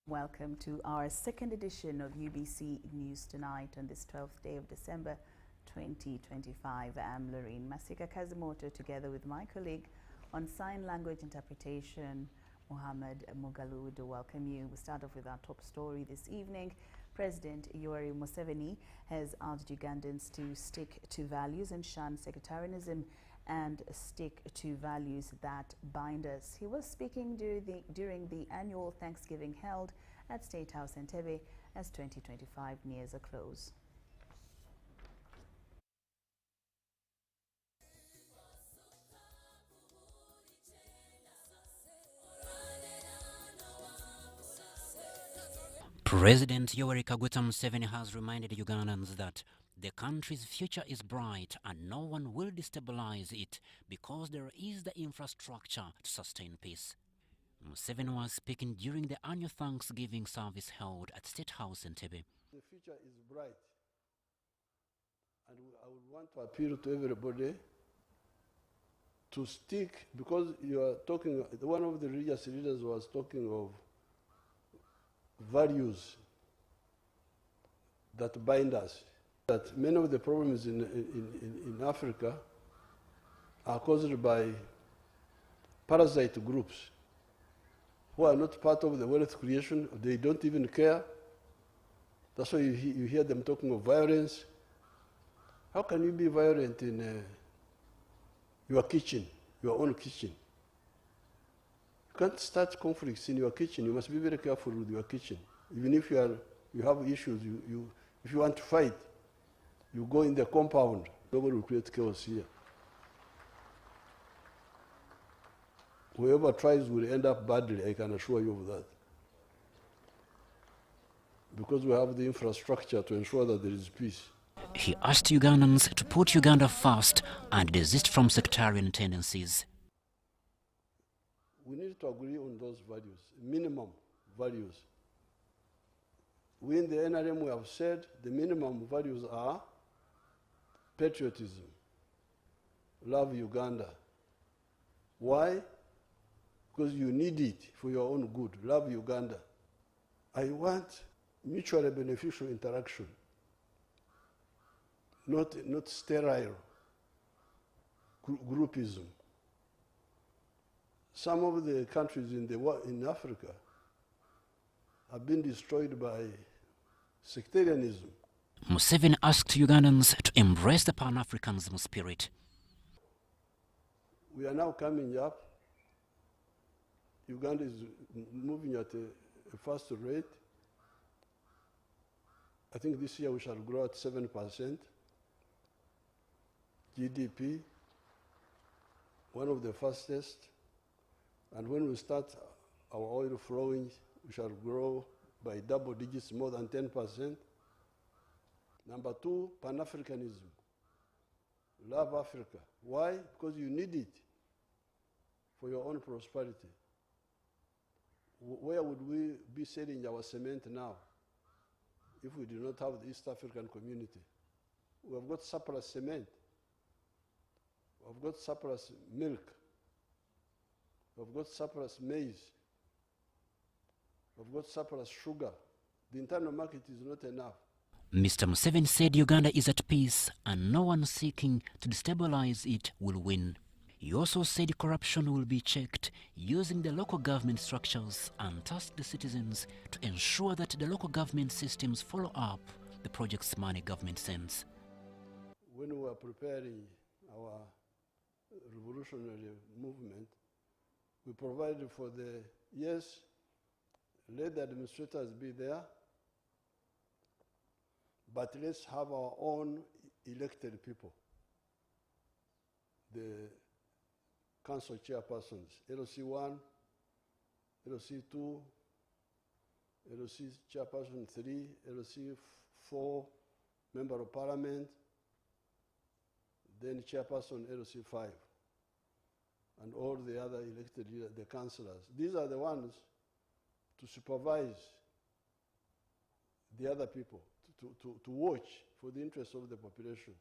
Welcome to our second edition of UBC News Tonight on this 12th day of December 2025. I'm Lauryn Masika Kazimoto, together with my colleague on sign language interpretation, Mohammed Mugalu, to welcome you. We start off with our top story this evening. President Yoweri Museveni has urged Ugandans to stick to values and shun sectarianism and stick to values that bind us. He was speaking during the annual Thanksgiving held at State House Entebbe as 2025 nears a close. President Yoweri Museveni has reminded Ugandans that the country's future is bright and no one will destabilize it because there is the infrastructure to sustain peace. Museveni was speaking during the annual Thanksgiving service held at State House Entebbe. The future is bright, and I would want to appeal to everybody to stick, because you are talking, one of the religious leaders was talking of values that bind us. That many of the problems in Africa are caused by parasite groups who are not part of the wealth creation. They don't even care. That's why you hear them talking of violence. How can you be violent in your kitchen, your own kitchen? You can't start conflicts in your kitchen. You must be very careful with your kitchen. Even if you have issues, if you want to fight, you go in the compound. Nobody will create chaos here. Whoever tries will end up badly, I can assure you of that. Because we have the infrastructure to ensure that there is peace. He asked Ugandans to put Uganda first and desist from sectarian tendencies. We need to agree on those values, minimum values. We in the NRM, we have said the minimum values are patriotism, love Uganda. Why? Because you need it for your own good. Love Uganda. I want mutually beneficial interaction, not sterile groupism. Some of the countries in Africa have been destroyed by sectarianism. Museveni asked Ugandans to embrace the Pan-Africanism spirit. We are now coming up. Uganda is moving at a faster rate. I think this year we shall grow at 7%. GDP, one of the fastest. And when we start our oil flowing, we shall grow by double digits, more than 10%. Number two, Pan-Africanism. Love Africa. Why? Because you need it for your own prosperity. Where would we be selling our cement now if we do not have the East African community? We have got surplus cement. We have got surplus milk. We have got surplus maize. We have got surplus sugar. The internal market is not enough. Mr. Museveni said Uganda is at peace and no one seeking to destabilize it will win. He also said corruption will be checked using the local government structures and tasked the citizens to ensure that the local government systems follow up the project's money government sends. When we were preparing our revolutionary movement, we provided for yes, let the administrators be there, but let's have our own elected people. The council chairpersons, LOC1, LOC2, LOC chairperson 3, LOC4, member of parliament, then chairperson LOC5, and all the other elected leaders, the councillors. These are the ones to supervise the other people, to watch for the interests of the population,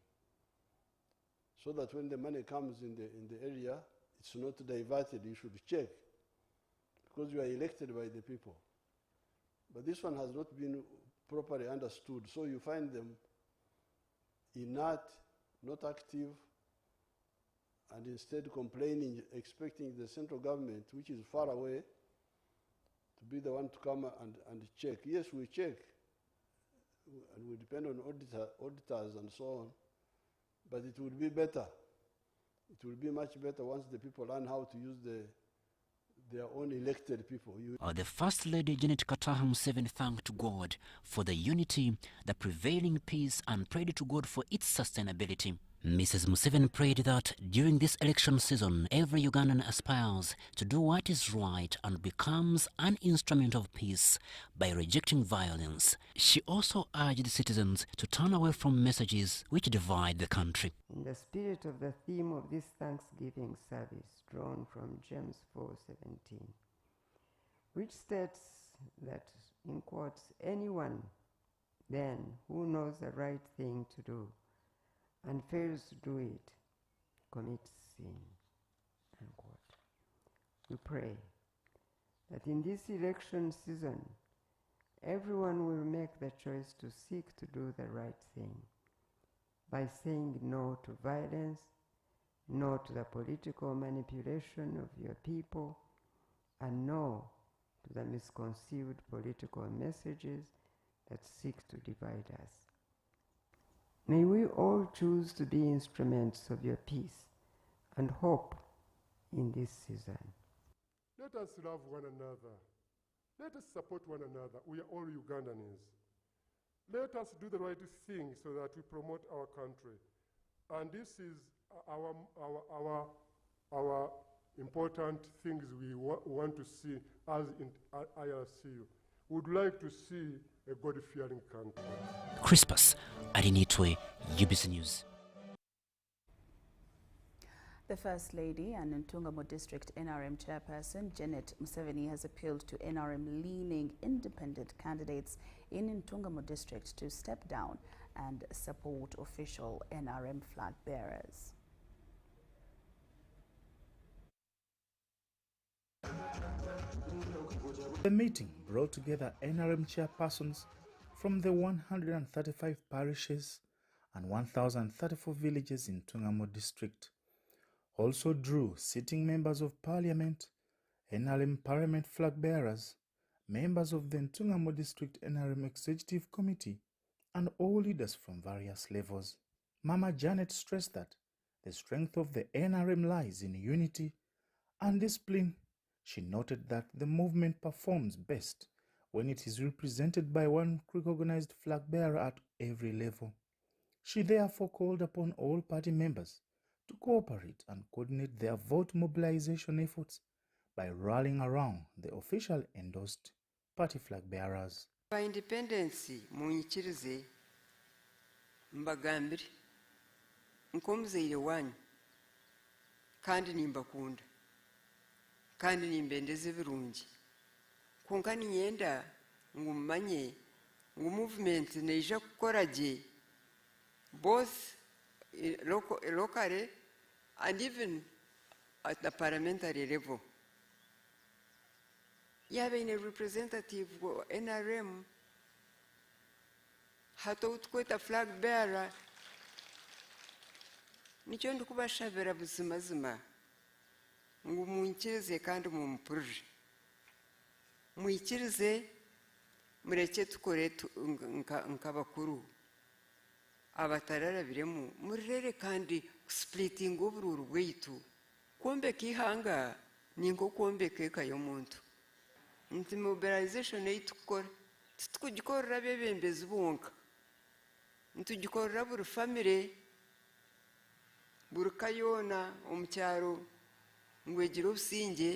so that when the money comes in the area, it's not diverted. You should check, because you are elected by the people. But this one has not been properly understood. So you find them inert, not active, and instead complaining, expecting the central government, which is far away, to be the one to come and check. Yes, we check, and we depend on auditors and so on, but it would be better. It will be much better once the people learn how to use their own elected people. The First Lady Janet Kataha Museveni thanked God for the unity, the prevailing peace, and prayed to God for its sustainability. Mrs. Museveni prayed that during this election season, every Ugandan aspires to do what is right and becomes an instrument of peace by rejecting violence. She also urged citizens to turn away from messages which divide the country. In the spirit of the theme of this Thanksgiving service, drawn from James 4:17, which states that, in quotes, anyone then who knows the right thing to do and fails to do it commits sin, unquote. We pray that in this election season, everyone will make the choice to seek to do the right thing by saying no to violence, no to the political manipulation of your people, and no to the misconceived political messages that seek to divide us. May we all choose to be instruments of your peace and hope in this season. Let us love one another. Let us support one another. We are all Ugandans. Let us do the right thing so that we promote our country. And this is our important things we want to see as in IRCU. We would like to see a God-fearing country. Crispus Arinitwe, UBC News. The First Lady and Ntungamo District NRM Chairperson Janet Museveni has appealed to NRM-leaning independent candidates in Ntungamo District to step down and support official NRM flag bearers. The meeting brought together NRM chairpersons from the 135 parishes and 1,034 villages in Ntungamo District. Also drew sitting members of Parliament, NRM Parliament flag bearers, members of the Ntungamo District NRM Executive Committee, and all leaders from various levels. Mama Janet stressed that the strength of the NRM lies in unity and discipline. She noted that the movement performs best when it is represented by one recognized flag bearer at every level. She therefore called upon all party members to cooperate and coordinate their vote mobilization efforts by rallying around the official endorsed party flag bearers. By independence, munyikirize mbagambire nkomuzeire wanyu kandi nimbakunda kandi nimbendeze birungi konka ninyenda ngumanye ngu movement neija kukora gye both locally and even at the parliamentary level. Yabe a representative of NRM hato utkweta flag bearer nicho ndikubashabira buzimazima ngu munkirize kandi mumpurire mwikirize mureke tukore nk'abakuru abatararabiremu murere kandi splitting obururu bwaitu kwombeka ihanga ningo kwombeka eka y'omuntu nti mobilization eitu tukora titukugikorera bebembezi bonka nitugikorera buri family buri kayona omukyaro ngwegire obusinge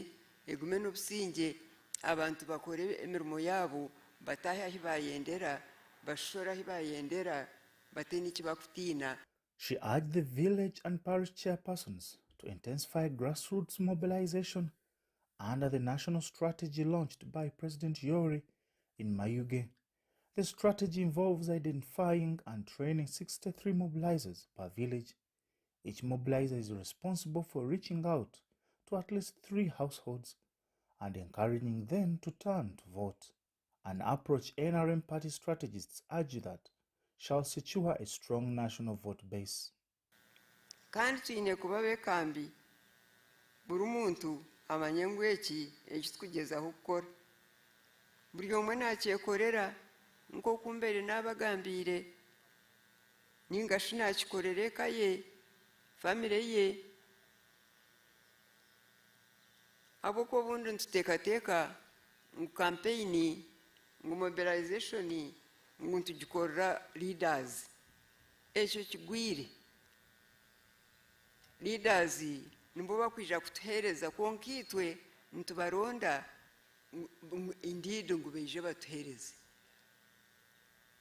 egume n'obusinge abantu bakore emirimo yabo batahe ahi bayendera bashora ahi bayendera bateni kibakutina. She urged the village and parish chairpersons to intensify grassroots mobilization under the national strategy launched by President Yoweri in Mayuge. The strategy involves identifying and training 63 mobilizers per village. Each mobilizer is responsible for reaching out to at least 3 households and encouraging them to turn to vote. an approach NRM party strategists argue that shall secure a strong national vote base. Kandi tuyine kuba bekambi buri muntu amanye ngu eki ekitukugezaho kukora buri omwe nakyekorera nk'oku mbere n'abagambire ningashi nakikorera eka ye famire ye habwokuba obundi nituteekateeka ngu campaign ngu mobilization ngu nitugikorera leaders ekyo kigwire leaders nimbo bakwija kutuhereza konka itwe nitubaronda indeed ngu beije batuhereze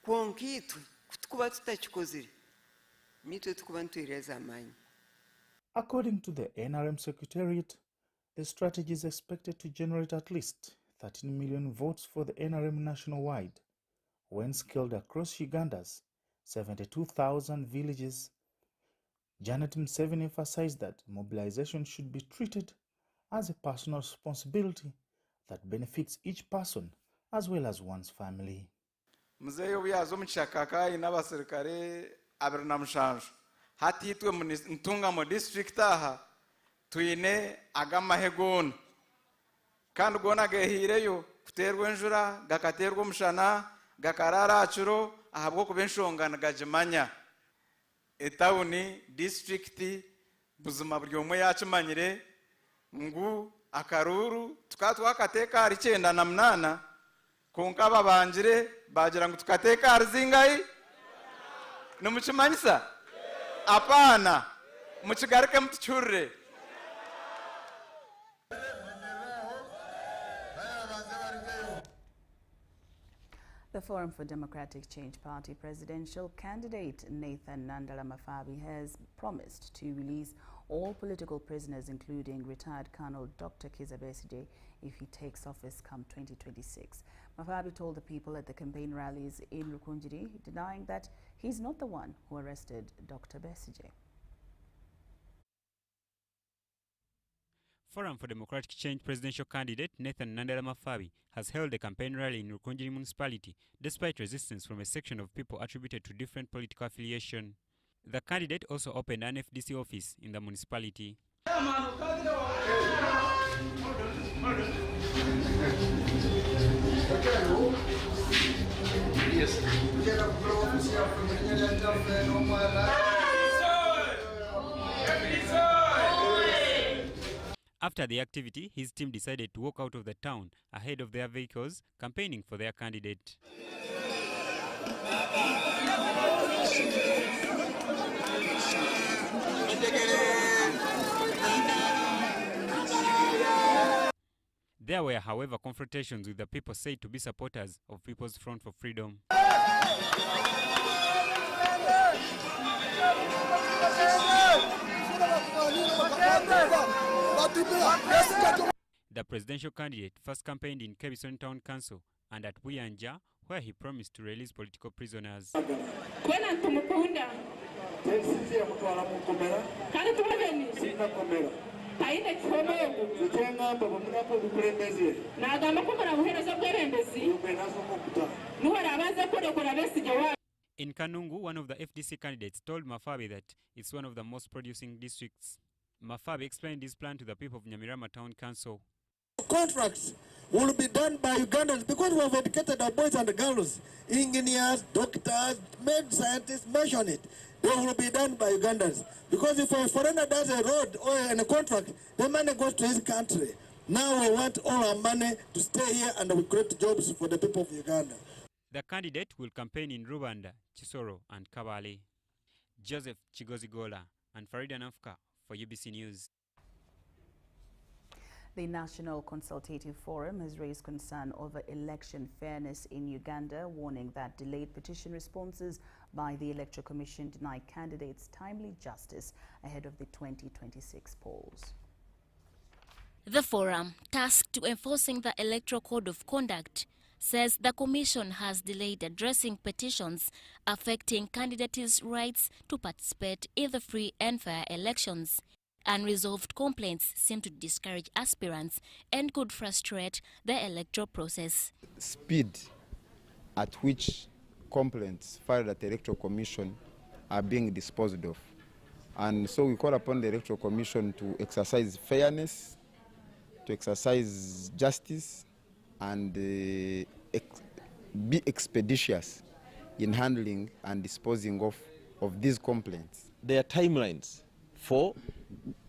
konka itwe kutukuba tutakikozire nitwe tukuba nituhereza amaanyi. According to the NRM Secretariat, the strategy is expected to generate at least 13 million votes for the NRM nationwide, when scaled across Uganda's 72,000 villages. Janet Museveni emphasized that mobilization should be treated as a personal responsibility that benefits each person as well as one's family. Muzeyo byazo mchakaka inabasirikare abirna mushanju hatitwe ntunga mu district aha tuine agamahegon kandi gona gehireyo kuterwa enjura gakaterwa mushana gakarara acuro ahabwo kubenshongana gajimanya etawuni district buzima bryomwe yakimanyire ngu akaruru tukatwa kateka ari 9 na 8 konka babanjire bagira ngo tukateka ari zingayi numuchimanyisa apana muchigarike mtuchure. The Forum for Democratic Change Party presidential candidate Nathan Nandala Mafabi has promised to release all political prisoners, including retired Colonel Dr. Kizza Besigye, if he takes office come 2026. Mafabi told the people at the campaign rallies in Rukunjiri, denying that he's not the one who arrested Dr. Besigye. Forum for Democratic Change presidential candidate Nathan Nandala Mafabi has held a campaign rally in Rukunjiri municipality despite resistance from a section of people attributed to different political affiliation. The candidate also opened an FDC office in the municipality. After the activity, his team decided to walk out of the town ahead of their vehicles, campaigning for their candidate. There were, however, confrontations with the people said to be supporters of People's Front for Freedom. The presidential candidate first campaigned in Kebison Town Council and at Buyanja, where he promised to release political prisoners. In Kanungu, one of the FDC candidates told Mafabi that it's one of the most producing districts. Mafabi explained his plan to the people of Nyamirama Town Council. Contracts will be done by Ugandans because we have educated our boys and girls, engineers, doctors, med scientists, mention it. They will be done by Ugandans. Because if a foreigner does a road or a contract, the money goes to his country. Now we want all our money to stay here and we create jobs for the people of Uganda. The candidate will campaign in Rubanda, Chisoro and Kabale. Joseph Chigozigola and Farida Nafka for UBC News. The National Consultative Forum has raised concern over election fairness in Uganda, warning that delayed petition responses by the Electoral Commission deny candidates timely justice ahead of the 2026 polls. The forum, tasked to enforcing the Electoral Code of Conduct, says the Commission has delayed addressing petitions affecting candidates' rights to participate in the free and fair elections. Unresolved complaints seem to discourage aspirants and could frustrate the electoral process. Speed at which complaints filed at the Electoral Commission are being disposed of. And so we call upon the Electoral Commission to exercise fairness, to exercise justice, and be expeditious in handling and disposing of these complaints. There are timelines for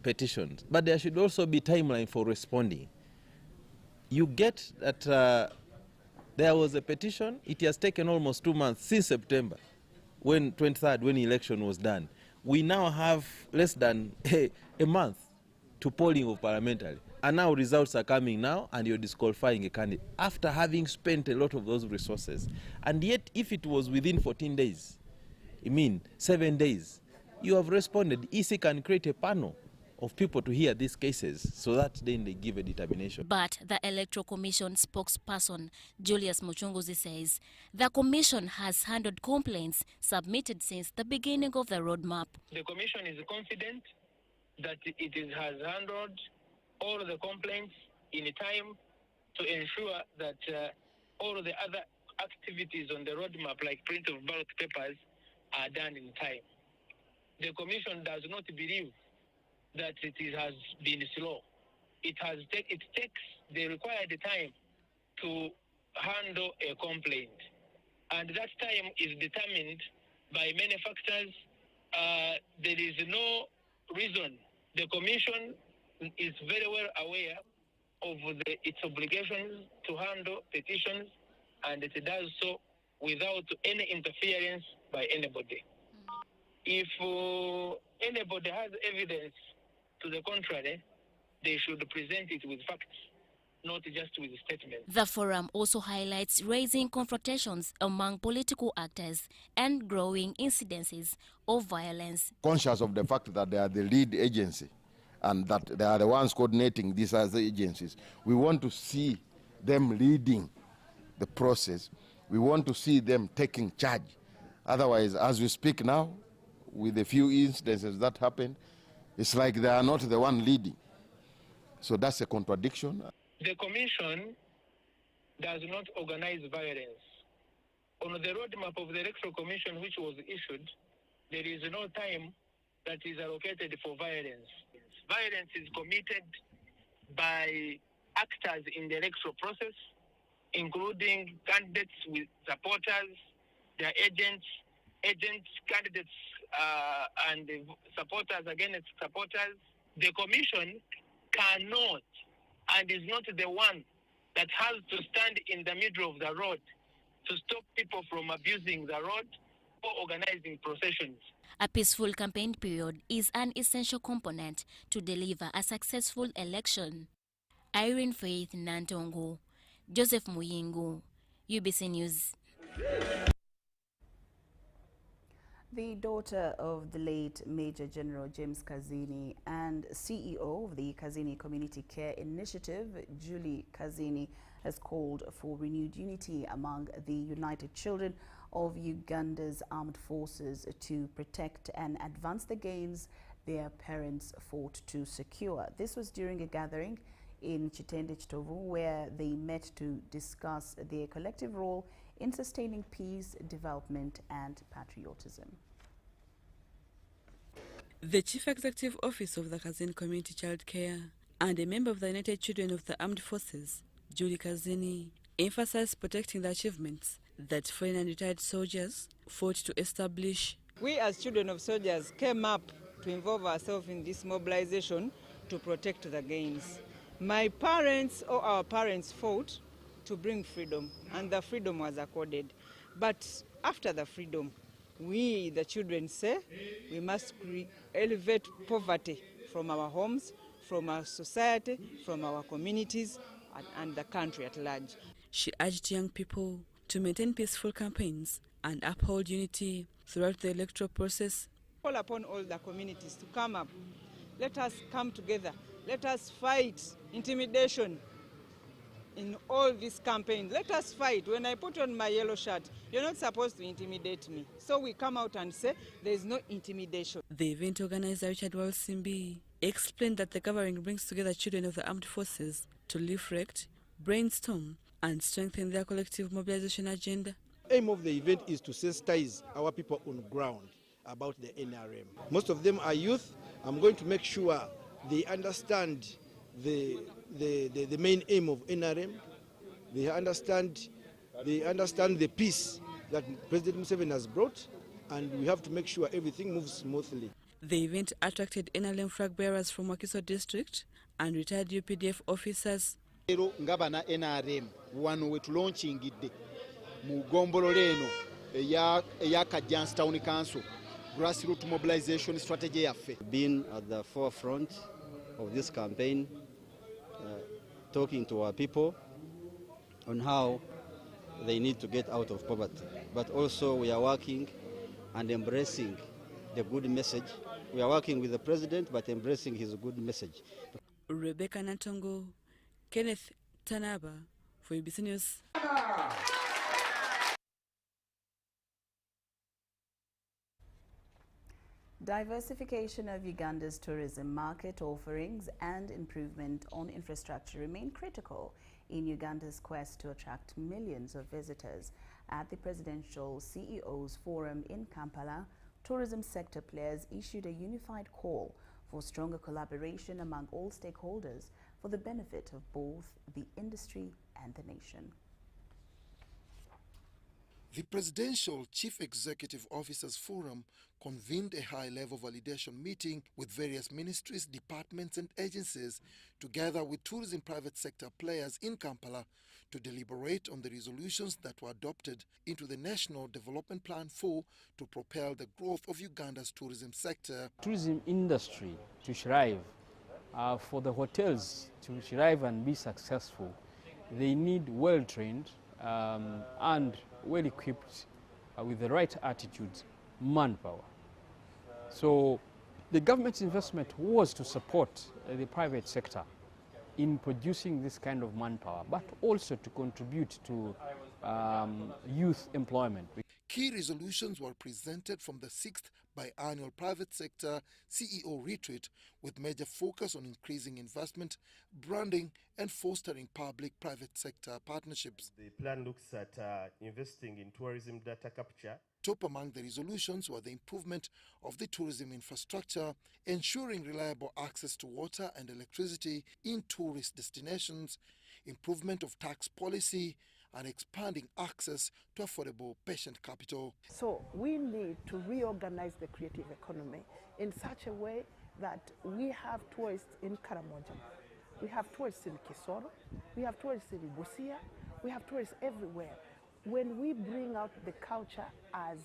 petitions, but there should also be timeline for responding. You get that there was a petition, it has taken almost 2 months since September, when 23rd, when the election was done. We now have less than a month to polling of parliamentary, and now results are coming now, and you're disqualifying a candidate after having spent a lot of those resources. And yet, if it was within 14 days, 7 days, you have responded. EC can create a panel of people to hear these cases so that then they give a determination. But the Electoral Commission spokesperson, Julius Muchunguzi, says the Commission has handled complaints submitted since the beginning of the roadmap. The Commission is confident that it has handled all the complaints in time to ensure that all the other activities on the roadmap, like print of ballot papers, are done in time. The Commission does not believe that it has been slow. It takes the required time to handle a complaint. And that time is determined by many factors. There is no reason. The Commission is very well aware of its obligations to handle petitions, and it does so without any interference by anybody. If anybody has evidence to the contrary, they should present it with facts, not just with statements. The forum also highlights raising confrontations among political actors and growing incidences of violence. Conscious of the fact that they are the lead agency and that they are the ones coordinating these other agencies, we want to see them leading the process. We want to see them taking charge. Otherwise, as we speak now, with a few instances that happened, it's like they are not the one leading. So that's a contradiction. The Commission does not organize violence. On the roadmap of the Electoral Commission, which was issued, there is no time that is allocated for violence. Violence is committed by actors in the electoral process, including candidates with supporters, their agents, candidates, and supporters against supporters. The Commission cannot and is not the one that has to stand in the middle of the road to stop people from abusing the road or organizing processions. A peaceful campaign period is an essential component to deliver a successful election. Irene Faith Nantongo, Joseph Muyingu, UBC News. The daughter of the late Major General James Kazini and CEO of the Kazini Community Care Initiative, Julie Kazini, has called for renewed unity among the United Children of Uganda's armed forces to protect and advance the gains their parents fought to secure. This was during a gathering in Chitende Chitovu, where they met to discuss their collective role in sustaining peace, development and patriotism. The Chief Executive Officer of the Kazini Community Child Care and a member of the United Children of the Armed Forces, Julie Kazini, emphasized protecting the achievements that foreign and retired soldiers fought to establish. We as children of soldiers came up to involve ourselves in this mobilization to protect the gains. My parents or our parents fought to bring freedom, and the freedom was accorded. But after the freedom, we, the children, say we must elevate poverty from our homes, from our society, from our communities, and the country at large. She urged young people to maintain peaceful campaigns and uphold unity throughout the electoral process. Call upon all the communities to come up. Let us come together. Let us fight intimidation in all these campaigns. Let us fight. When I put on my yellow shirt, you're not supposed to intimidate me. So we come out and say there is no intimidation. The event organizer, Richard Walsimbi, explained that the gathering brings together children of the armed forces to reflect, brainstorm, and strengthen their collective mobilization agenda. The aim of the event is to sensitize our people on ground about the NRM. Most of them are youth. I'm going to make sure they understand the main aim of NRM. They understand the peace that President Museveni has brought, and we have to make sure everything moves smoothly. The event attracted NRM flag bearers from Wakiso district and retired UPDF officers. Ngabana NRM wano wetulonchingidde mu gombolole eno eya Kajansi Town Council grassroots mobilization strategy yaffe. Being at the forefront of this campaign, talking to our people on how they need to get out of poverty. But also we are working and embracing the good message. We are working with the president but embracing his good message. Rebecca Natongo, Kenneth Tanaba for UBC News. Diversification of Uganda's tourism market offerings and improvement on infrastructure remain critical in Uganda's quest to attract millions of visitors. At the Presidential CEOs Forum in Kampala, tourism sector players issued a unified call for stronger collaboration among all stakeholders for the benefit of both the industry and the nation. The Presidential Chief Executive Officers Forum convened a high-level validation meeting with various ministries, departments and agencies, together with tourism private sector players in Kampala, to deliberate on the resolutions that were adopted into the National Development Plan 4 to propel the growth of Uganda's tourism sector. Tourism industry to thrive, for the hotels to thrive and be successful, they need well-trained and well-equipped with the right attitudes, manpower. So the government's investment was to support the private sector in producing this kind of manpower, but also to contribute to youth employment. Key resolutions were presented from the 6th biannual private sector CEO retreat, with major focus on increasing investment, branding and fostering public-private sector partnerships. The plan looks at investing in tourism data capture. Top among the resolutions were the improvement of the tourism infrastructure, ensuring reliable access to water and electricity in tourist destinations, improvement of tax policy, and expanding access to affordable patient capital. So we need to reorganize the creative economy in such a way that we have tourists in Karamoja, we have tourists in Kisoro, we have tourists in Busia, we have tourists everywhere. When we bring out the culture as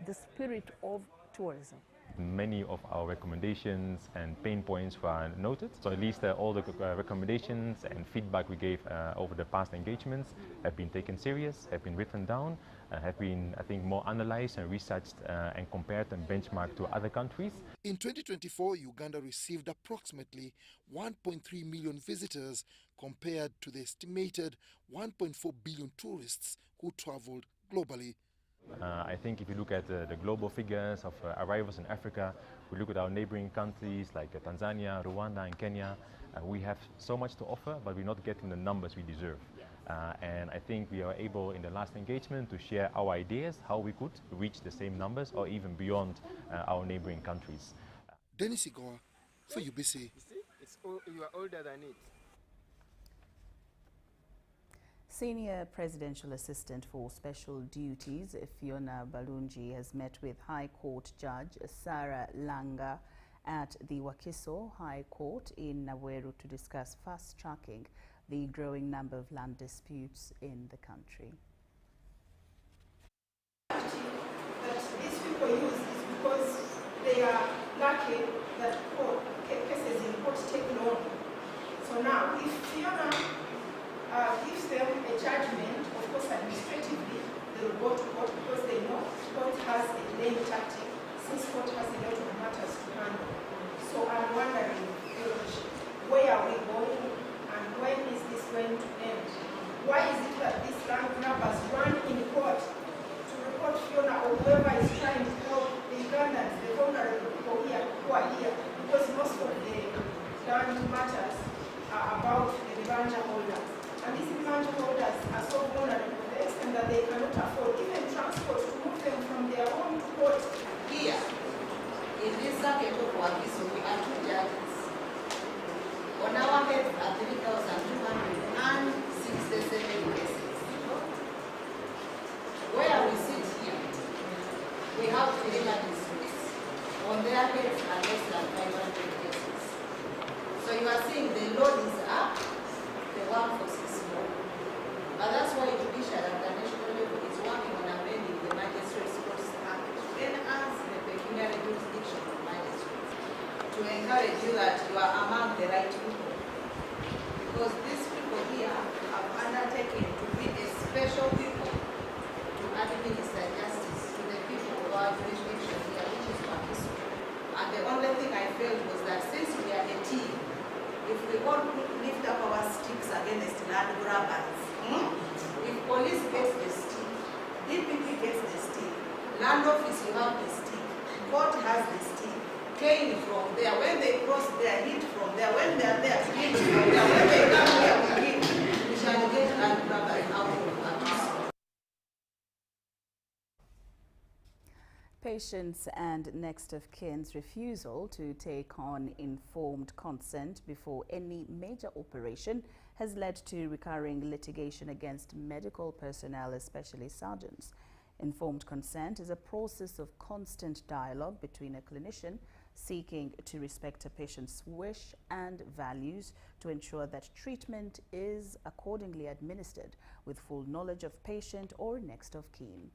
the spirit of tourism. Many of our recommendations and pain points were noted, so at least all the recommendations and feedback we gave over the past engagements have been taken serious, have been written down, have been, I think, more analyzed and researched and compared and benchmarked to other countries. In 2024, Uganda received approximately 1.3 million visitors compared to the estimated 1.4 billion tourists who traveled globally. I think if you look at the global figures of arrivals in Africa, we look at our neighboring countries like Tanzania, Rwanda and Kenya, we have so much to offer, but we're not getting the numbers we deserve. And I think we are able in the last engagement to share our ideas how we could reach the same numbers or even beyond our neighboring countries. Dennis Igoa for UBC. You see, you are older than it. Senior Presidential Assistant for Special Duties Fiona Balungi has met with High Court Judge Sarah Langa at the Wakiso High Court in Naweru to discuss fast-tracking the growing number of land disputes in the country. That these people use is because they are lucky that cases in court take long. So now, if Fiona gives them a judgment, of course administratively, they will go to court because they know court has a delaying tactic since court has a lot of matters to handle. So I'm wondering, where are we going and when is this going to end? Why is it that these land grabbers run in court to report Fiona or whoever is trying to help the Ugandans, the vulnerable people here who are here, because most of the vulnerable to the extent that they cannot afford even transport to move them from their home to court. Here, in this circuit of Wakiso, we are 2 judges. On our heads are 3,267 cases. Where we sit here, we have 300 districts. On their heads are less than 500 cases. So you are seeing the load is up, the workforce is low. But that's why judicial at the national level is working on amending the Magistrates' Courts Act to enhance the pecuniary jurisdiction of magistrates, to encourage you that you are among the right people. Because these people here have undertaken to be a special people to administer justice to the people of our jurisdiction here, which is Wakiso. And the only thing I felt was that since we are a team, if we won't lift up our sticks against land grabbers, if police gets the stick, DPP gets the stick, land office you have the stick, court has the stick, cane from there, when they cross there, hit from there, when they are there, hit from there, when they come here, we hit, we shall get land grabbers out of our house. Patients and next of kin's refusal to take on informed consent before any major operation has led to recurring litigation against medical personnel, especially surgeons. Informed consent is a process of constant dialogue between a clinician seeking to respect a patient's wish and values to ensure that treatment is accordingly administered with full knowledge of patient or next of kin.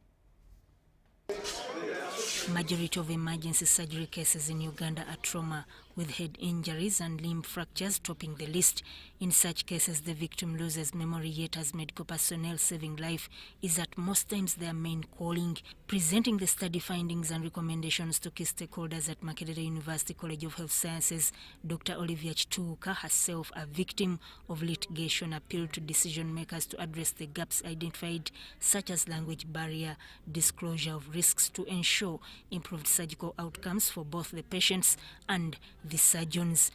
Majority of emergency surgery cases in Uganda are trauma, with head injuries and limb fractures topping the list. In such cases, the victim loses memory, yet as medical personnel, saving life is at most times their main calling. Presenting the study findings and recommendations to key stakeholders at Makerere University College of Health Sciences, Dr. Olivia Chituka, herself a victim of litigation, appealed to decision makers to address the gaps identified, such as language barrier, disclosure of risks, to ensure improved surgical outcomes for both the patients and the surgeons.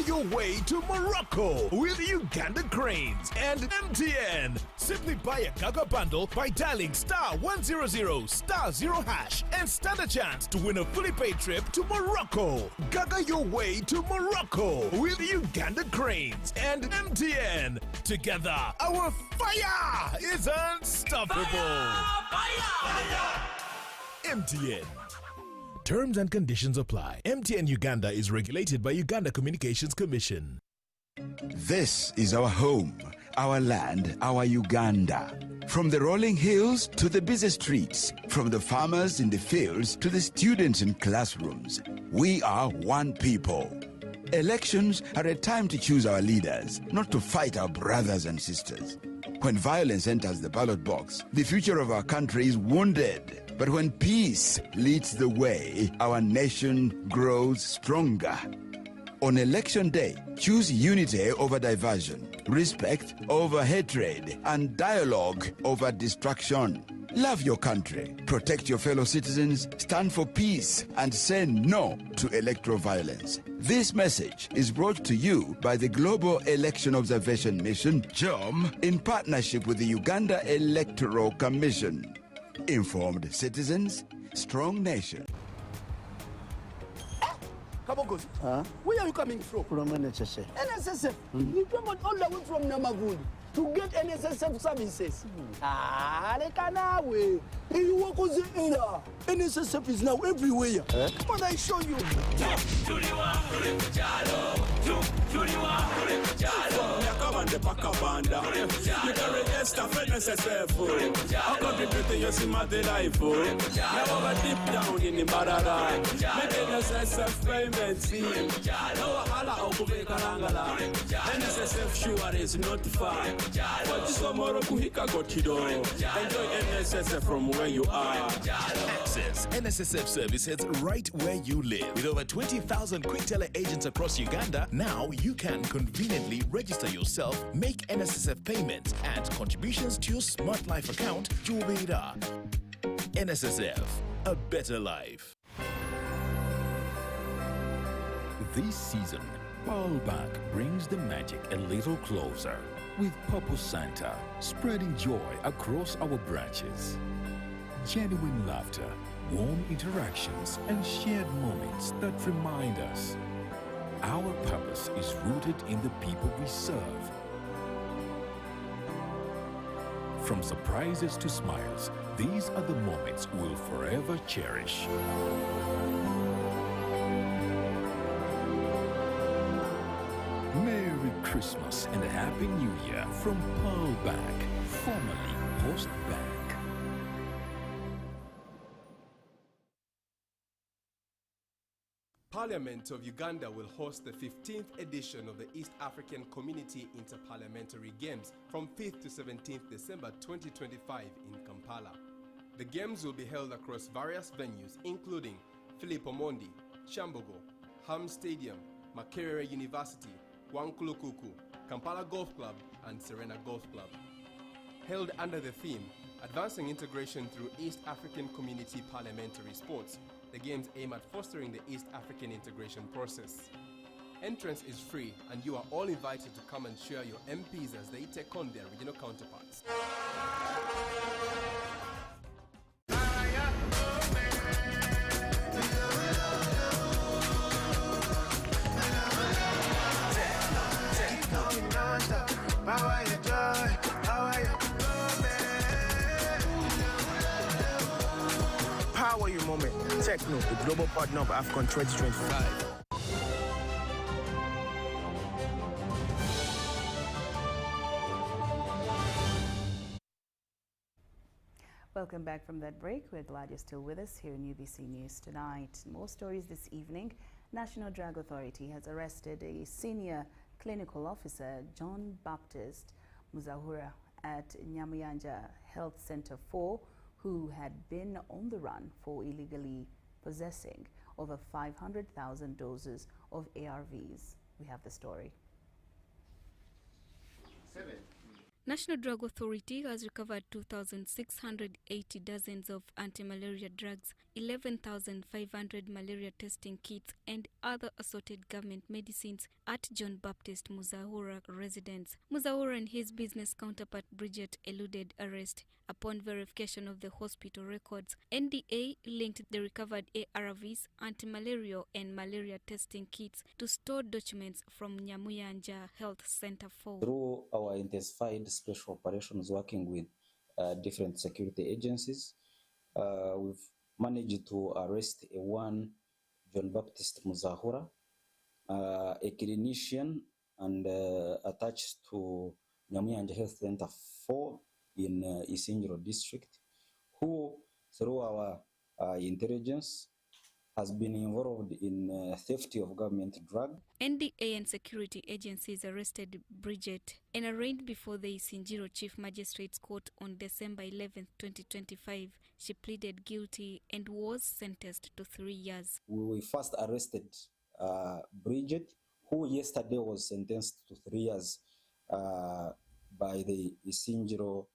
Your way to Morocco with Uganda Cranes and MTN. Simply buy a Gaga bundle by dialing *100 *0# and stand a chance to win a fully paid trip to Morocco. Gaga your way to Morocco with Uganda Cranes and MTN. Together, our fire is unstoppable. Fire! MTN. Terms and conditions apply. MTN Uganda is regulated by Uganda Communications Commission. This is our home, our land, our Uganda. From the rolling hills to the busy streets, from the farmers in the fields to the students in classrooms, we are one people. Elections are a time to choose our leaders, not to fight our brothers and sisters. When violence enters the ballot box, the future of our country is wounded. But when peace leads the way, our nation grows stronger. On election day, choose unity over diversion, respect over hatred, and dialogue over distraction. Love your country, protect your fellow citizens, stand for peace, and say no to electoral violence. This message is brought to you by the Global Election Observation Mission, GEOM, in partnership with the Uganda Electoral Commission. Informed citizens, strong nation. Kabogozi, where are you coming from? From NSSF. NSSF? You traveled all the way from Namagundi to get NSSF services. Rekanawe. You work with the era. NSSF is now everywhere. Come on, I show you. You can register for NSSF. I'll contribute to your Simate life. Now deep down in the Barada. Make NSSF payments. No hala okube karangala. NSSF sure is not far. But this tomorrow kuhika gotido. Enjoy NSSF from where you are. access NSSF services right where you live. With over 20,000 quick teller agents across Uganda, now you can conveniently register yourself, make NSSF payments and contributions to your Smart Life account, Jubira. NSSF, a better life. This season, Pearlbank brings the magic a little closer with Purple Santa, spreading joy across our branches. Genuine laughter, warm interactions, and shared moments that remind us our purpose is rooted in the people we serve. From surprises to smiles, these are the moments we'll forever cherish. Merry Christmas and a Happy New Year from Pearlbank, formerly Post Bank. Parliament of Uganda will host the 15th edition of the East African Community Interparliamentary Games from 5th to 17th December 2025 in Kampala. The Games will be held across various venues including Philip Omondi, Chambogo, Ham Stadium, Makerere University, Wankulukuku, Kampala Golf Club and Serena Golf Club. Held under the theme, Advancing Integration Through East African Community Parliamentary Sports, the Games aim at fostering the East African integration process. Entrance is free and you are all invited to come and cheer your MPs as they take on their regional counterparts. Power your moment. Techno, the global partner of AFCON 2025. Welcome back from that break. We're glad you're still with us here in UBC News Tonight. More stories this evening. National Drug Authority has arrested a senior clinical officer, John Baptist Muzahura, at Nyamuyanja Health Center 4, who had been on the run for illegally possessing over 500,000 doses of ARVs. We have the story. National Drug Authority has recovered 2,680 dozens of anti-malaria drugs, 11,500 malaria testing kits and other assorted government medicines at John Baptist Muzahura residence. Muzahura and his business counterpart Bridget eluded arrest. Upon verification of the hospital records, NDA linked the recovered ARVs, anti-malaria and malaria testing kits to stored documents from Nyamuyanja Health Center 4. Through our intensified special operations working with different security agencies, we've managed to arrest one John Baptist Muzahura, a clinician and attached to Nyamuyanja Health Center 4 in Isingiro district, who through our intelligence has been involved in theft of government drug. NDA and security agencies arrested Bridget and arraigned before the Isingiro Chief Magistrates Court on December 11, 2025. She pleaded guilty and was sentenced to 3 years. We first arrested Bridget, who yesterday was sentenced to 3 years by the Isingiro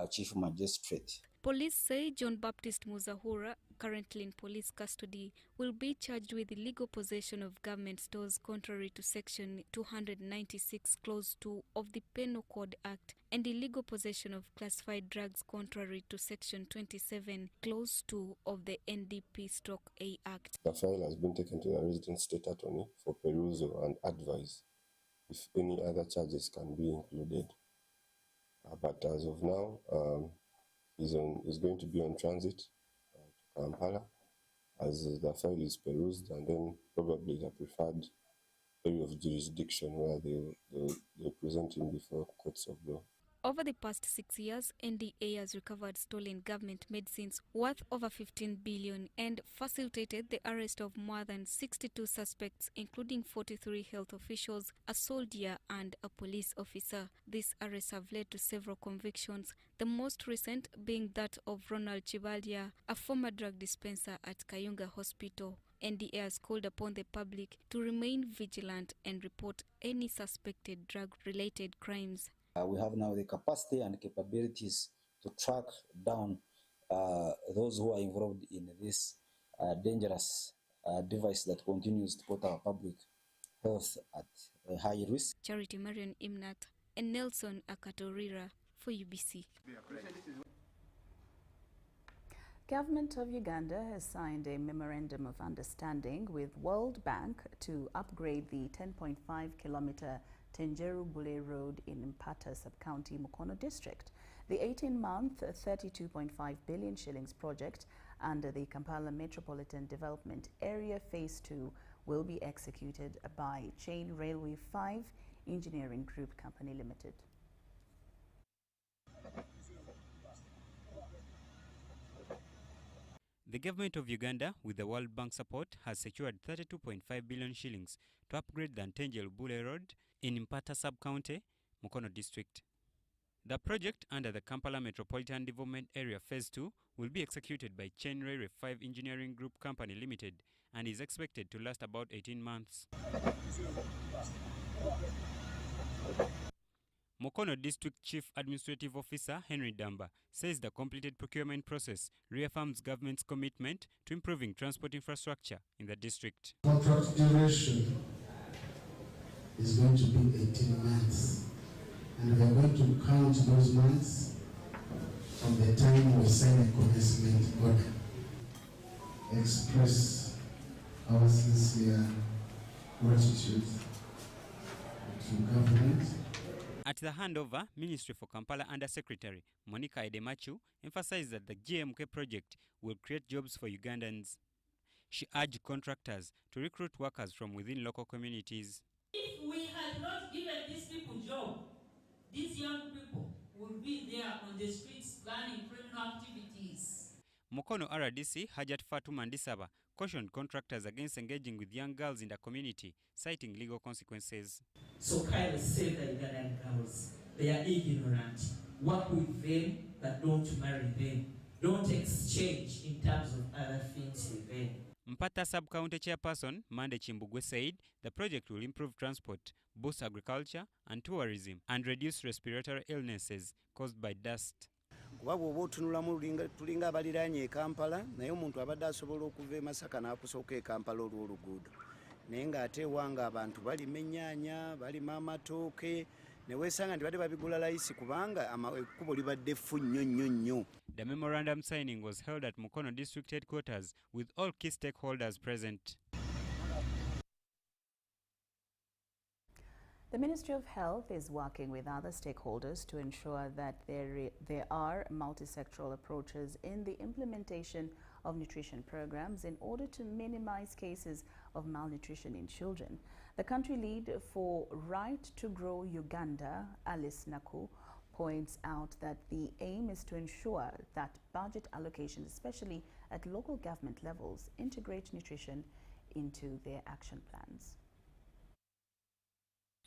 Chief Magistrate. Police say John Baptist Muzahura, currently in police custody, will be charged with illegal possession of government stores contrary to Section 296, Clause 2 of the Penal Code Act, and illegal possession of classified drugs contrary to Section 27, Clause 2 of the NDP/A Act. The file has been taken to the resident state attorney for perusal and advice if any other charges can be included. But as of now, is going to be on transit to Kampala as the file is perused, and then probably the preferred area of jurisdiction where they'll present him before courts of law. Over the past 6 years, NDA has recovered stolen government medicines worth over 15 billion and facilitated the arrest of more than 62 suspects, including 43 health officials, a soldier and a police officer. These arrests have led to several convictions, the most recent being that of Ronald Chibalya, a former drug dispenser at Kayunga Hospital. NDA has called upon the public to remain vigilant and report any suspected drug-related crimes. We have now the capacity and capabilities to track down those who are involved in this dangerous device that continues to put our public health at a high risk. Charity Marion Imnat and Nelson Akatorira for UBC. Government of Uganda has signed a memorandum of understanding with World Bank to upgrade the 10.5-kilometer Tenjeru-Bule Road in Mpata Sub-County, Mukono District. The 18-month, 32.5 billion shillings project under the Kampala Metropolitan Development Area Phase 2 will be executed by Chain Railway 5 Engineering Group Company Limited. The government of Uganda, with the World Bank support, has secured 32.5 billion shillings to upgrade the Tenjeru-Bule Road in Mpata Sub-County, Mukono District. The project under the Kampala Metropolitan Development Area Phase 2 will be executed by Chain Railway 5 Engineering Group Company Limited and is expected to last about 18 months. Mukono District Chief Administrative Officer Henry Damba says the completed procurement process reaffirms government's commitment to improving transport infrastructure in the district. Contract duration is going to be 18 months, and we are going to count those months from the time we sign a commencement order. Express our sincere gratitude to government. At the handover, Ministry for Kampala Under Secretary Monica Edemachu emphasized that the GMK project will create jobs for Ugandans. She urged contractors to recruit workers from within local communities. If we had not given these people jobs, these young people would be there on the streets planning criminal activities. Mukono RDC Hajat Fatu Mandisaba cautioned contractors against engaging with young girls in the community, citing legal consequences. So kindly say the Ugandan girls, they are ignorant. Work with them, but don't marry them. Don't exchange in terms of other things with them. Mpata Sub-County Chairperson Mande Chimbugwe said the project will improve transport, boost agriculture and tourism, and reduce respiratory illnesses caused by dust. Kubabu otunulamu tulinga abaliranye e Kampala naye omuntu abadde asobola okuva e Masaka n'akusooka e Kampala olw'oluguudo naye ng'ate ewanga abantu balima ennyaanya balima amatooke ne weesanga nti badde babigula layisi kubanga ekkubo libadde ffu nnyo. The memorandum signing was held at Mukono District Headquarters with all key stakeholders present. The Ministry of Health is working with other stakeholders to ensure that there are multi-sectoral approaches in the implementation of nutrition programs in order to minimize cases of malnutrition in children. The country lead for Right to Grow Uganda, Alice Naku, points out that the aim is to ensure that budget allocations, especially at local government levels, integrate nutrition into their action plans.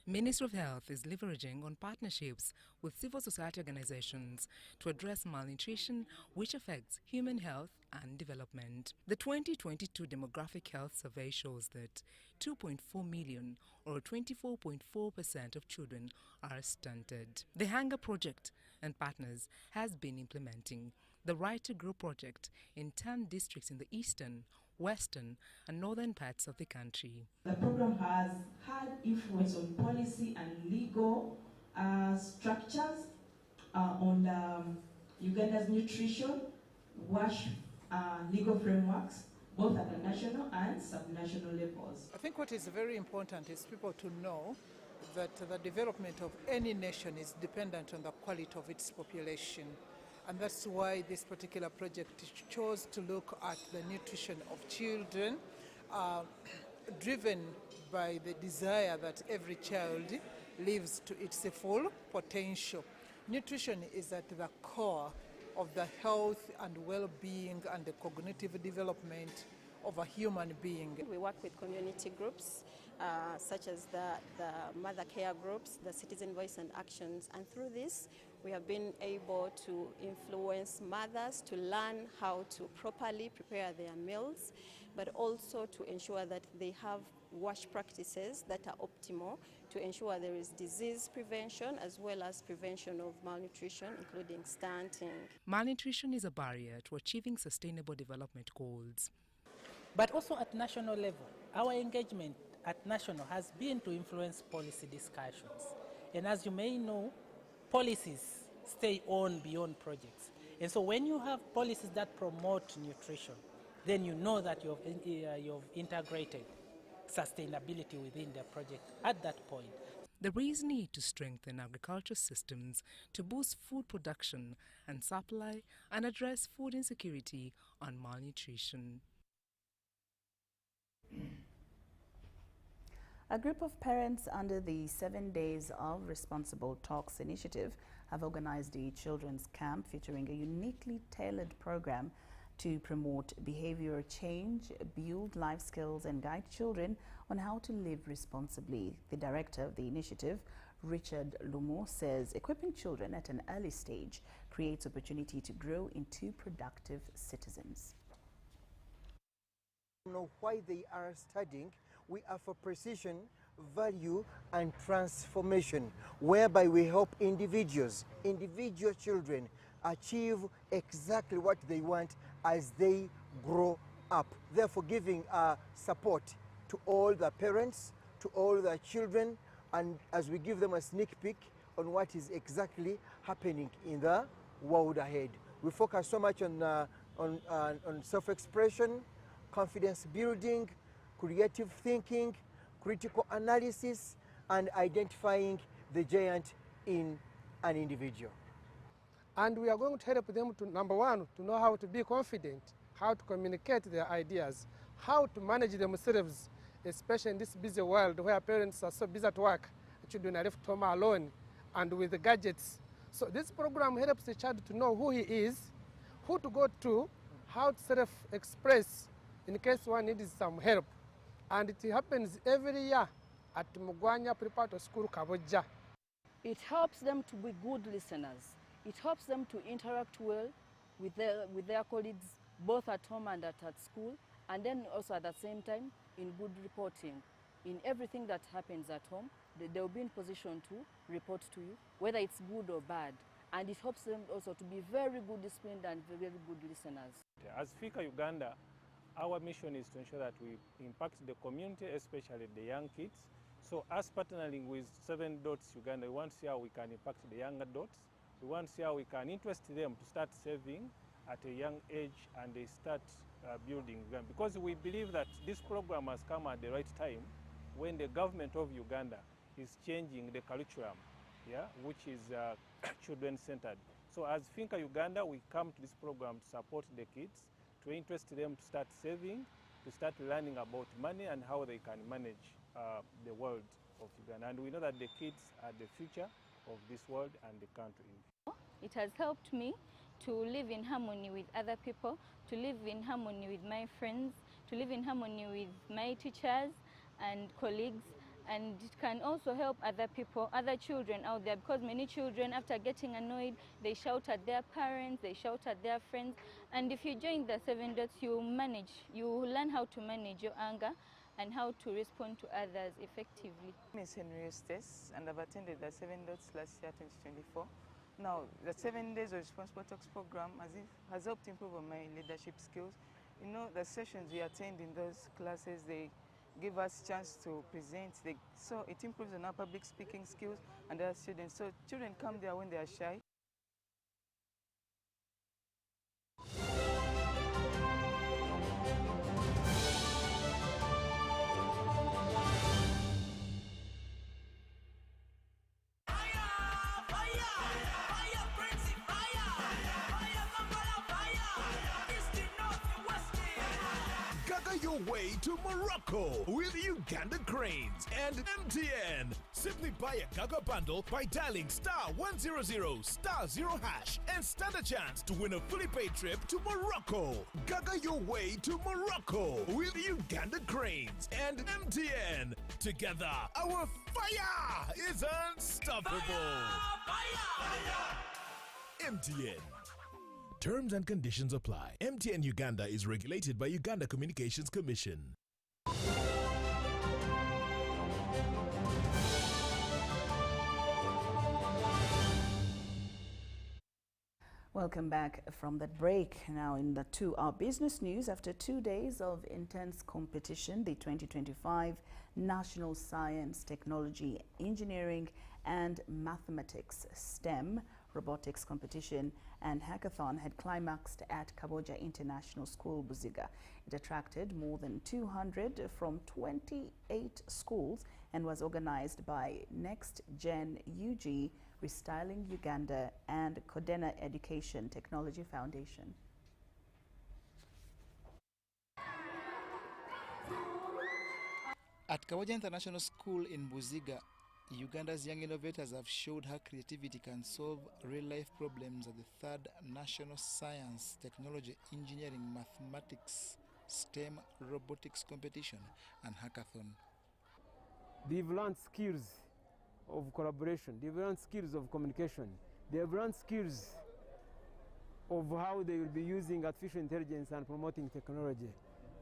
Ministry of Health is leveraging on partnerships with civil society organizations to address malnutrition, which affects human health and development. The 2022 Demographic Health Survey shows that 2.4 million, or 24.4% of children, are stunted. The Hunger Project and partners has been implementing the Right to Grow project in 10 districts in the eastern, western and northern parts of the country. The program has had influence on policy and legal structures on Uganda's nutrition, WASH legal frameworks, both at the national and subnational levels. I think what is very important is people to know that the development of any nation is dependent on the quality of its population. And that's why this particular project chose to look at the nutrition of children, driven by the desire that every child lives to its full potential. Nutrition is at the core of the health and well-being and the cognitive development of a human being. We work with community groups such as the mother care groups, the Citizen Voice and Actions, and through this we have been able to influence mothers to learn how to properly prepare their meals, but also to ensure that they have wash practices that are optimal to ensure there is disease prevention as well as prevention of malnutrition, including stunting. Malnutrition is a barrier to achieving sustainable development goals. But also at national level, our engagement at national has been to influence policy discussions. And as you may know, policies stay on beyond projects. And so when you have policies that promote nutrition, then you know that you've integrated sustainability within the project at that point. There is need to strengthen agriculture systems to boost food production and supply and address food insecurity and malnutrition. A group of parents under the 7 Days of Responsible Talks initiative have organized a children's camp featuring a uniquely tailored program to promote behavioral change, build life skills and guide children on how to live responsibly. The director of the initiative, Richard Lumo, says equipping children at an early stage creates opportunity to grow into productive citizens. Know why they are studying. We are for precision, value and transformation, whereby we help individual children achieve exactly what they want as they grow up. Therefore giving support to all the parents, to all the children, and as we give them a sneak peek on what is exactly happening in the world ahead. We focus so much on self-expression, confidence building, creative thinking, critical analysis, and identifying the giant in an individual. And we are going to help them to, number one, to know how to be confident, how to communicate their ideas, how to manage themselves, especially in this busy world where parents are so busy at work, children are left home alone and with the gadgets. So this program helps the child to know who he is, who to go to, how to self-express in case one needs some help. And it happens every year at Mugwanya Preparatory School, Kaboja. It helps them to be good listeners. It helps them to interact well with their colleagues, both at home and at school, and then also at the same time in good reporting. In everything that happens at home, they will be in position to report to you, whether it's good or bad. And it helps them also to be very good disciplined and very good listeners. As FICA Uganda, our mission is to ensure that we impact the community, especially the young kids. So us partnering with 7 Dots Uganda, we want to see how we can impact the young adults. We want to see how we can interest them to start saving at a young age and they start building. Because we believe that this program has come at the right time when the government of Uganda is changing the curriculum, which is children-centered. So as FICA Uganda, we come to this program to support the kids, to interest them to start saving, to start learning about money and how they can manage the world of Uganda. And we know that the kids are the future of this world and the country. It has helped me to live in harmony with other people, to live in harmony with my friends, to live in harmony with my teachers and colleagues. And it can also help other people, other children out there, because many children, after getting annoyed, they shout at their parents, they shout at their friends. And if you join the 7 Dots, you learn how to manage your anger and how to respond to others effectively. My name is Henry Eustace, and I've attended the 7 Dots last year, 2024. Now, the 7 Days of Responsible Talks program has helped improve on my leadership skills. You know, the sessions we attend in those classes, they give us a chance to present. So it improves on our public speaking skills and our students. So children come there when they are shy. your way to Morocco with Uganda Cranes and MTN. Simply buy a Gaga bundle by dialing *100 *0# and stand a chance to win a fully paid trip to Morocco. Gaga your way to Morocco with Uganda Cranes and MTN. Together, our fire is unstoppable. MTN. Terms and conditions apply. MTN Uganda is regulated by Uganda Communications Commission. Welcome back from that break. Now to our business news. After 2 days of intense competition, the 2025 National Science, Technology, Engineering and Mathematics STEM robotics competition and hackathon had climaxed at Kaboja International School, Buziga. It attracted more than 200 from 28 schools and was organized by Next Gen UG, Restyling Uganda and Kodena Education Technology Foundation. At Kaboja International School in Buziga, Uganda's young innovators have showed how creativity can solve real-life problems at the 3rd National Science, Technology, Engineering, Mathematics, STEM Robotics Competition and Hackathon. They've learned skills of collaboration, they've learned skills of communication, they've learned skills of how they will be using artificial intelligence and promoting technology.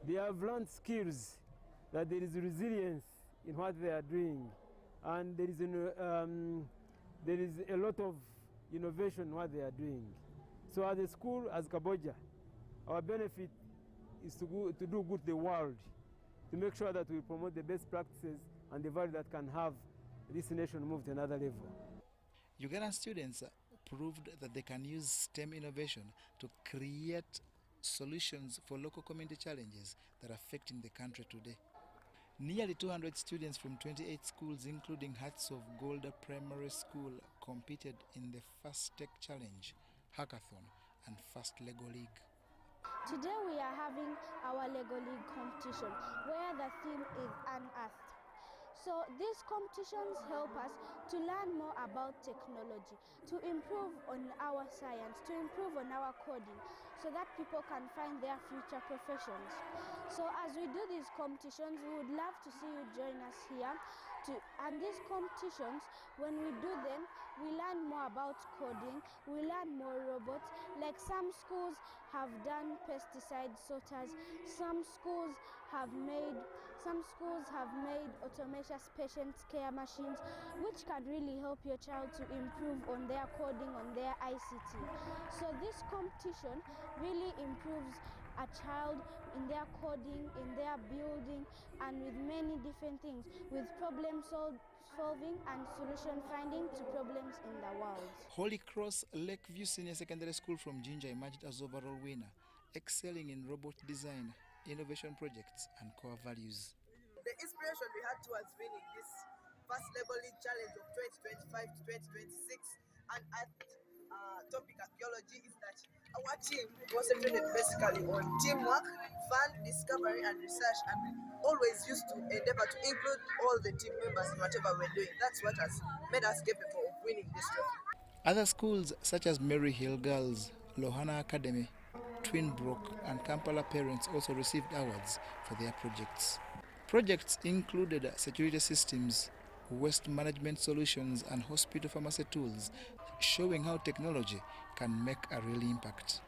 They have learned skills that there is resilience in what they are doing. And there is a lot of innovation in what they are doing. So as a school, as Kaboja, our benefit is to do good to the world, to make sure that we promote the best practices and the value that can have this nation move to another level. Ugandan students proved that they can use STEM innovation to create solutions for local community challenges that are affecting the country today. Nearly 200 students from 28 schools, including Hearts of Gold Primary School, competed in the First Tech Challenge, Hackathon, and First Lego League. Today we are having our Lego League competition, where the theme is Unearthed. So these competitions help us to learn more about technology, to improve on our science, to improve on our coding, so that people can find their future professions. So as we do these competitions, we would love to see you join us here. And these competitions, when we do them, we learn more about coding, we learn more robots. Like some schools have done pesticide sorters, some schools have made autonomous patient care machines, which can really help your child to improve on their coding, on their ICT. So this competition really improves a child in their coding, in their building, and with many different things, with problem solving and solution finding to problems in the world. Holy Cross Lakeview Senior Secondary School from Jinja emerged as overall winner, excelling in robot design, innovation projects, and core values. The inspiration we had towards winning this First Lego League Challenge of 2025 to 2026 and at topic archaeology is that our team concentrated basically on teamwork, fun, discovery, and research, and we always used to endeavor to include all the team members in whatever we're doing. That's what has made us capable of winning this trophy. Other schools such as Mary Hill Girls, Lohana Academy, Twinbrook, and Kampala Parents also received awards for their projects. Projects included security systems, waste management solutions, and hospital pharmacy tools, showing how technology can make a real impact.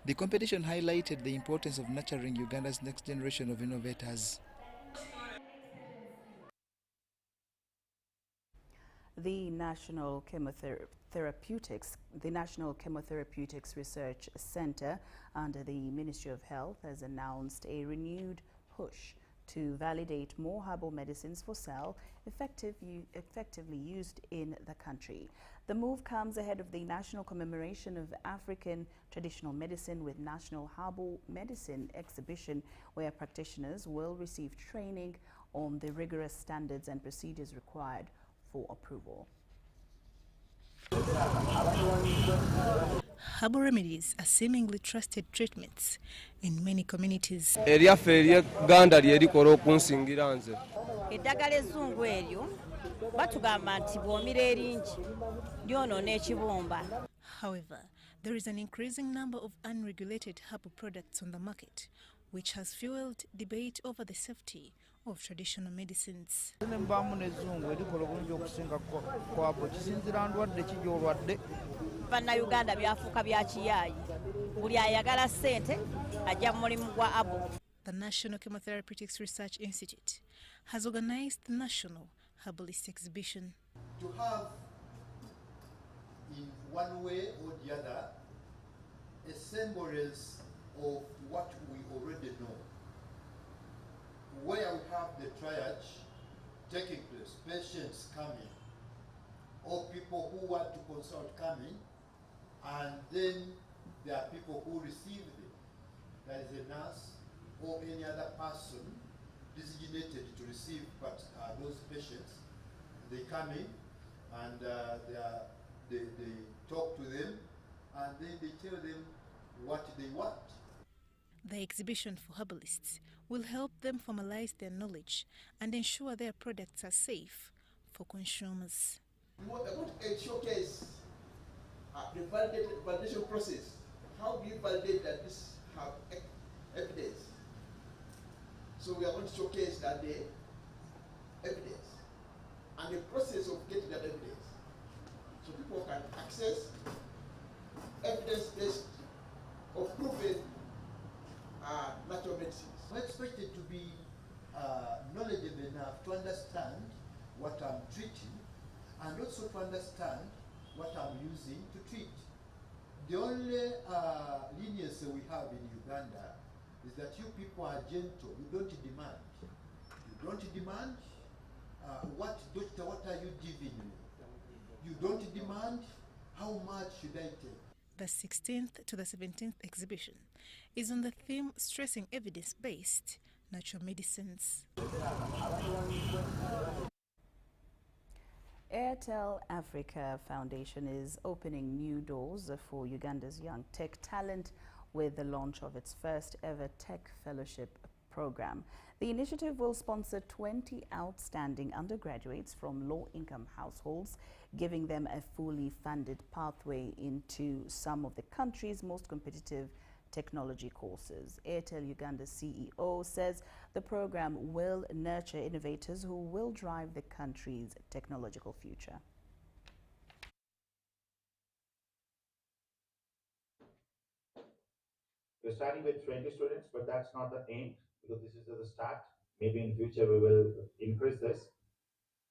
The competition highlighted the importance of nurturing Uganda's next generation of innovators. The National Chemotherapeutics Research Center under the Ministry of Health has announced a renewed push to validate more herbal medicines for sale effectively used in the country. The move comes ahead of the national commemoration of African traditional medicine with National Herbal Medicine exhibition, where practitioners will receive training on the rigorous standards and procedures required for approval. Herbal remedies are seemingly trusted treatments in many communities. Eryaffe ery'Eganda lye likola okunsingira nze. Eddagala ezzungu eryo batugamba nti bw'omira eringi lyonoona ekibumba. However, there is an increasing number of unregulated herbal products on the market, which has fueled debate over the safety of traditional medicines. Bannayuganda byafuuka bya kiyaayi. Buli ayagala ssente ajja mu mulimu gwa abo. The National Chemotherapeutics Research Institute has organized the National Herbalist Exhibition. To have, in one way or the other, a semblance of what we already know, where we have the triage taking place, patients coming, or people who want to consult coming, and then there are people who receive them. There is a nurse or any other person designated to receive those patients. They come in and they talk to them, and then they tell them what they want. The exhibition for herbalists will help them formalize their knowledge and ensure their products are safe for consumers. We want to showcase the validation process. How do you validate that this have evidence? So we are going to showcase that the evidence and the process of getting that evidence, so people can access evidence-based or proven natural medicines. We're expected to be knowledgeable enough to understand what I'm treating and also to understand what I'm using to treat. The only leniency we have in Uganda is that you people are gentle. You don't demand. You don't demand doctor, what are you giving me? You don't demand how much should I take. The 16th to the 17th exhibition is on the theme stressing evidence-based natural medicines. Airtel Africa Foundation is opening new doors for Uganda's young tech talent with the launch of its first ever tech fellowship program. The initiative will sponsor 20 outstanding undergraduates from low-income households, giving them a fully funded pathway into some of the country's most competitive technology courses. Airtel Uganda's CEO says the program will nurture innovators who will drive the country's technological future. We're starting with 20 students, but that's not the aim, because this is the start. Maybe in future we will increase this.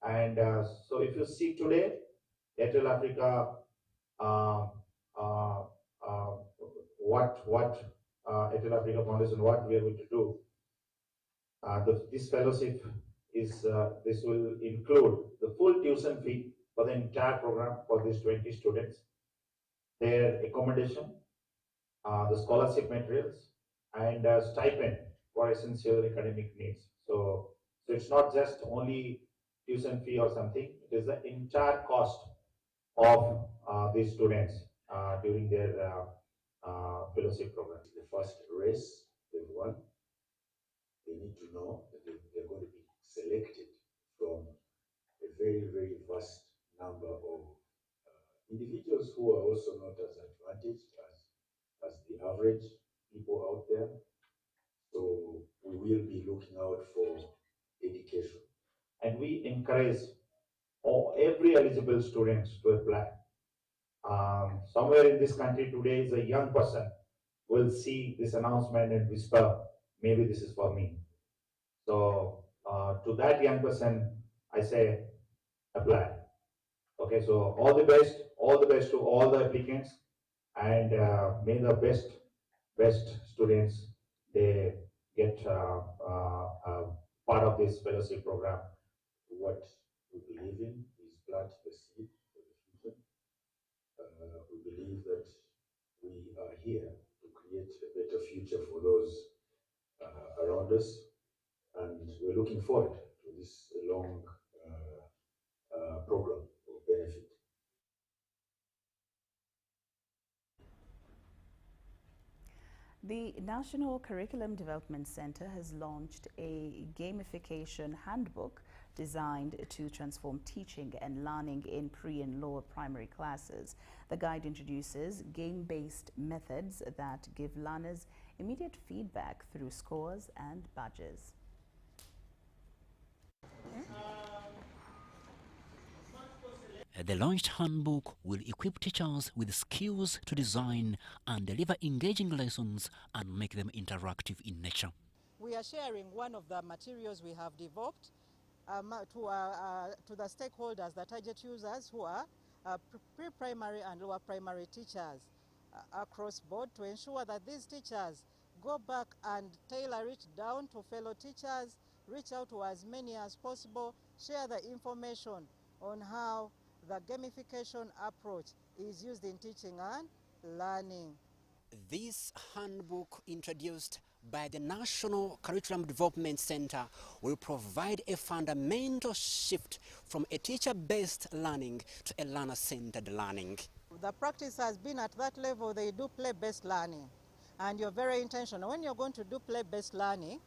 And so if you see today, Airtel Africa, what Airtel Africa Foundation, what we are going to do. This fellowship is, this will include the full tuition fee for the entire program for these 20 students, their accommodation, the scholarship materials, and stipend for essential academic needs. So it's not just only tuition fee or something, it is the entire cost of these students during their fellowship program. The first race they've won, they need to know that they're going to be selected from a very, very vast number of individuals who are also not as advantaged as the average people out there. So we will be looking out for education. And we encourage every eligible students to apply. Somewhere in this country today is a young person will see this announcement and whisper, maybe this is for me. So to that young person, I say, apply. Okay, so all the best to all the applicants, and may the best students, they get part of this fellowship program. What we believe in is plant the seed for the future. We believe that we are here to create a better future for those around us, and we're looking forward to this long program of benefit. The National Curriculum Development Center has launched a gamification handbook designed to transform teaching and learning in pre- and lower primary classes. The guide introduces game-based methods that give learners immediate feedback through scores and badges. The launched handbook will equip teachers with skills to design and deliver engaging lessons and make them interactive in nature. We are sharing one of the materials we have developed to the stakeholders, the target users who are pre-primary and lower primary teachers across board, to ensure that these teachers go back and tailor it down to fellow teachers, reach out to as many as possible, share the information on how the gamification approach is used in teaching and learning. This handbook, introduced by the National Curriculum Development Center, will provide a fundamental shift from a teacher-based learning to a learner-centered learning. The practice has been at that level. They do play-based learning, and you're very intentional. When you're going to do play-based learning,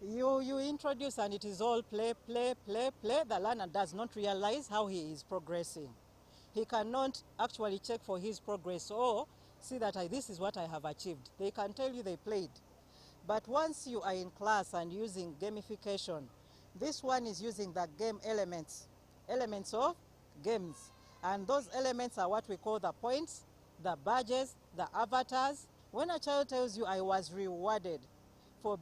you introduce, and it is all play, play, play, play. The learner does not realize how he is progressing. He cannot actually check for his progress or see that this is what I have achieved. They can tell you they played. But once you are in class and using gamification, this one is using the game elements of games. And those elements are what we call the points, the badges, the avatars. When a child tells you, I was rewarded for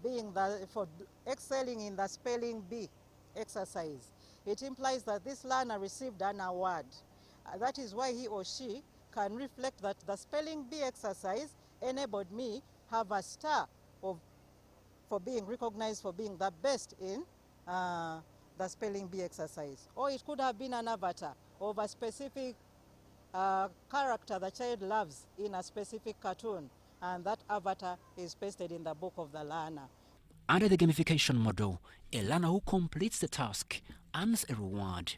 excelling in the spelling bee exercise, it implies that this learner received an award. That is why he or she can reflect that the spelling bee exercise enabled me have a star for being recognized for being the best in the spelling bee exercise. Or it could have been an avatar of a specific character the child loves in a specific cartoon, and that avatar is pasted in the book of the learner. Under the gamification model, a learner who completes the task earns a reward.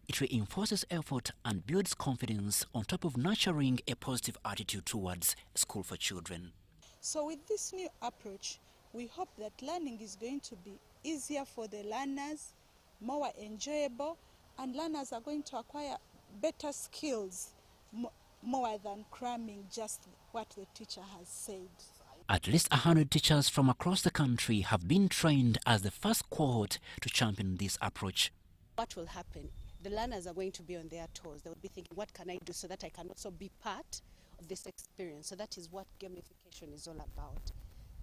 It reinforces effort and builds confidence on top of nurturing a positive attitude towards school for children. So with this new approach, we hope that learning is going to be easier for the learners, more enjoyable, and learners are going to acquire better skills more than cramming just what the teacher has said. At least 100 teachers from across the country have been trained as the first cohort to champion this approach. What will happen? The learners are going to be on their toes. They will be thinking, what can I do so that I can also be part of this experience? So that is what gamification is all about.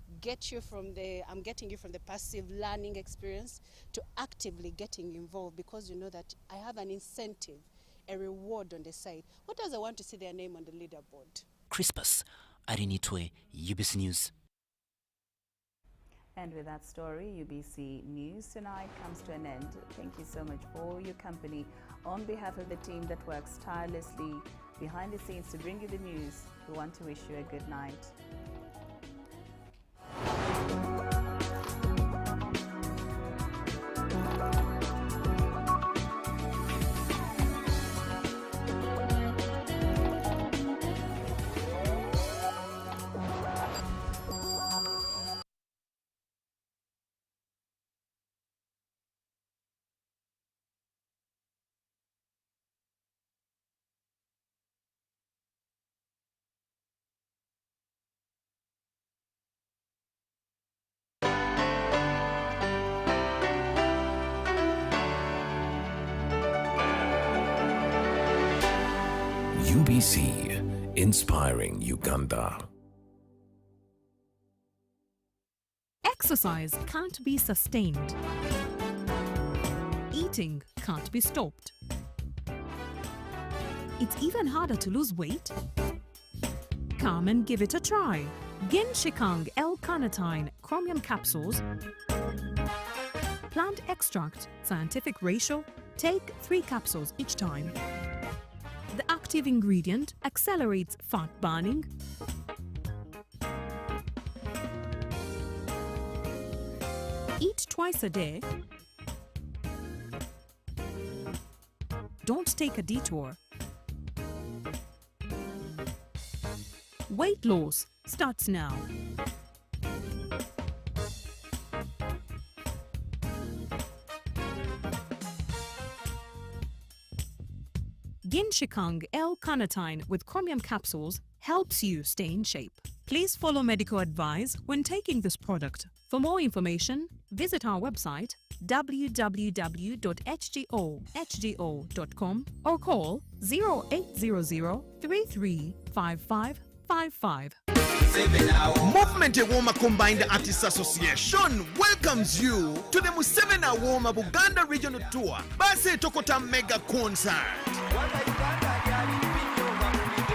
I'm getting you from the passive learning experience to actively getting involved, because you know that I have an incentive, a reward on the side. What does I want to see their name on the leaderboard? Crispus Arinitwe, UBC News. And with that story, UBC News Tonight comes to an end. Thank you so much for your company. On behalf of the team that works tirelessly behind the scenes to bring you the news, we want to wish you a good night. UBC, inspiring Uganda. Exercise can't be sustained. Eating can't be stopped. It's even harder to lose weight. Come and give it a try. Genshikang L-carnitine chromium capsules. Plant extract, scientific ratio. Take 3 capsules each time. The active ingredient accelerates fat burning, eat twice a day, don't take a detour. Weight loss starts now. Ginshikang L-carnitine with chromium capsules helps you stay in shape. Please follow medical advice when taking this product. For more information, visit our website www.hgo.com or call 0800 335555. Movement Awoma Combined Artists Association welcomes you to the Museveni Awoma Buganda Regional Tour Base Tokota Mega Concert.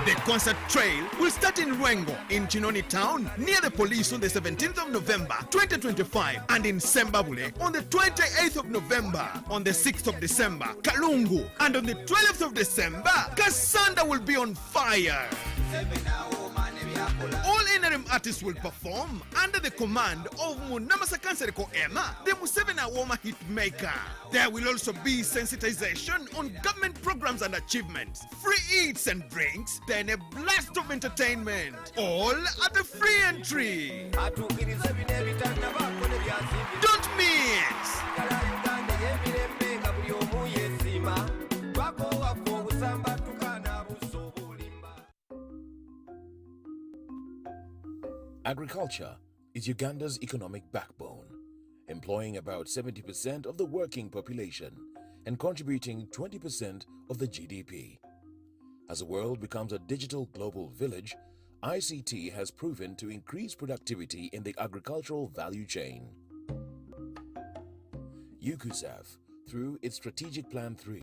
The concert trail will start in Rwengo in Chinoni Town near the police on the 17th of November 2025 and in Sembabule on the 28th of November. On the 6th of December, Kalungu, and on the 12th of December, Kasanda will be on fire. All interim artists will perform under the command of Munamasa Kansereko Emma, the Museveni Awoma hitmaker. There will also be sensitization on government programs and achievements, free eats and drinks, then a blast of entertainment, all at a free entry. Don't miss! Agriculture is Uganda's economic backbone, employing about 70% of the working population and contributing 20% of the GDP. As the world becomes a digital global village, ICT has proven to increase productivity in the agricultural value chain. UKUSAF, through its Strategic Plan 3,